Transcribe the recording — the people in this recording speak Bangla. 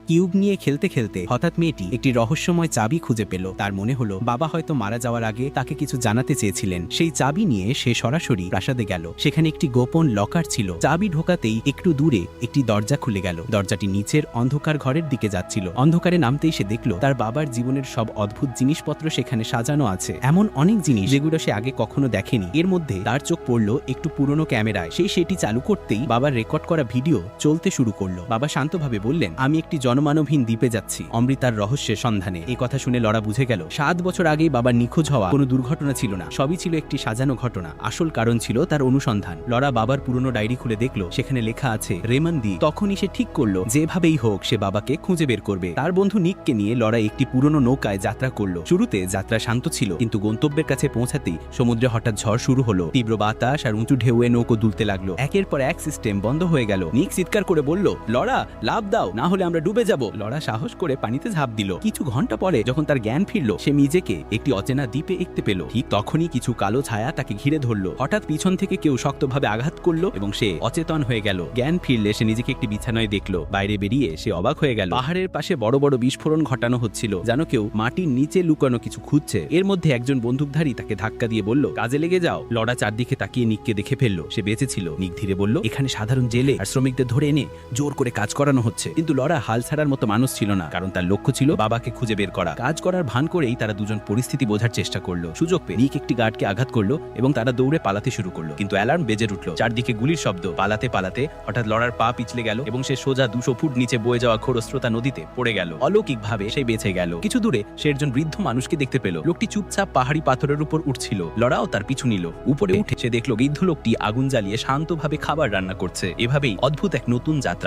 কিউব নিয়ে খেলতে খেলতে হঠাৎ মেয়েটি একটি রহস্যময় চাবি খুঁজে পেল। তার মনে হলো বাবা হয়তো মারা যাওয়ার আগে তাকে কিছু জানাতে চেয়েছিলেন। সেই চাবি নিয়ে সে সরাসরি প্রাসাদে গেল। সেখানে একটি গোপন লকার ছিল। চাবি ঢোকাতেই একটু দূরে একটি দরজা খুলে গেল। দরজাটি নিচের অন্ধকার ঘরের দিকে যাচ্ছিল। অন্ধকারে নামতেই সে দেখল তার বাবার জীবনের সব অদ্ভুত জিনিসপত্র সেখানে সাজানো আছে। এমন অনেক জিনিস যেগুলো সে আগে কখনো দেখেনি। এর মধ্যে তার চোখ পড়ল একটু পুরনো ক্যামেরায়। সেটি চালু করতেই বাবার রেকর্ড করা ভিডিও চলতে শুরু করলো। বাবা শান্তভাবে বললেন, আমি একটি জনমানবহীন দ্বীপে যাচ্ছি অমৃতার রহস্যের সন্ধানে। এই কথা শুনে লরা বুঝে গেল 7 বছর আগেই বাবার নিখোঁজ হওয়া কোনো দুর্ঘটনা ছিল না, সবই ছিল একটি সাজানো ঘটনা। আসল কারণ ছিল তার অনুসন্ধান। লরা বাবার পুরনো ডায়েরি খুলে দেখলো সেখানে লেখা আছে রেমন্দি। তখনই সে ঠিক করলো যেভাবেই হোক সে বাবাকে খুঁজে বের করবে। তার বন্ধু নিককে নিয়ে লরা একটি পুরনো নৌকায় যাত্রা করলো। শুরুতে যাত্রা শান্ত ছিল, কিন্তু গন্তব্যের কাছে পৌঁছাতেই সমুদ্রে হঠাৎ ঝড় শুরু হলো। তীব্র বাতাস আর উঁচু ঢেউয়ে নৌকো দুলতে লাগলো। একের পর এক সিস্টেম বন্ধ হয়ে গেল। নিক চিৎকার করে বলল, লরা লাভ দাও, না হলে আমরা ডুবে যাব। লরা সাহস করে পানিতে ঝাঁপ দিল। কিছু ঘন্টা পরে যখন তার জ্ঞান ফিরল, সে নিজেকে একটি অচেনা দ্বীপে দেখতে পেল। ঠিক তখনই কিছু কালো ছায়া তাকে ঘিরে ধরলো। হঠাৎ পিছন থেকে কেউ শক্তভাবে আঘাত করলো এবং সে অচেতন হয়ে গেল। জ্ঞান ফিরলে সে নিজেকে একটি বিছানায় দেখলো। বাইরে বেরিয়ে সে অবাক হয়ে গেল। পাহাড়ের পাশে বড় বড় বিস্ফোরণ ঘটানো হচ্ছিল, যেন কেউ মাটির নিচে লুকানো কিছু খুঁজছে। এর মধ্যে একজন বন্দুকধারী তাকে ধাক্কা দিয়ে বলল, কাজে লেগে যাও। লড়া চারদিকে তাকিয়ে নিককে দেখে ফেললো। সে বেঁচে ছিল। নিক ধীরে বলল, এখানে সাধারণ জেলে আর শ্রমিকদের ধরে এনে জোর করে কাজ করানো হচ্ছে। কিন্তু লড়া হাল ছাড়ার মতো মানুষ ছিল না, কারণ তার লক্ষ্য ছিল বাবাকে খুঁজে বের করা। কাজ করার ভান করেই তারা দুজন পরিস্থিতি বোঝার চেষ্টা করলো। সুযোগ পেয়ে নিক একটি গার্ডকে আঘাত করলো এবং তারা দৌড়ে পালাতে শুরু করলো। কিন্তু অ্যালার্ম বেজে উঠলো। চারদিকে গুলির শব্দ। পালাতে পালাতে হঠাৎ লড়ার পা পিছলে গেল এবং সে সোজা 200 ফুট নিচে বয়ে যাওয়া খরস্রোতা নদীতে পড়ে গেল। অলৌকিকভাবে সে বেঁচে গেল। কিছু দূরে সে একজন বৃদ্ধ মানুষকে দেখতে পেল। লোকটি চুপচাপ পাহাড়ি পাথরের উপর উঠছিল। লড়াও তার পিছু নিল। উপরে উঠে সে দেখলো বৃদ্ধ লোকটি আগুন জ্বালিয়ে শান্তভাবে খাবার রান্না করছে। এভাবেই অদ্ভুত এক নতুন যাত্রা।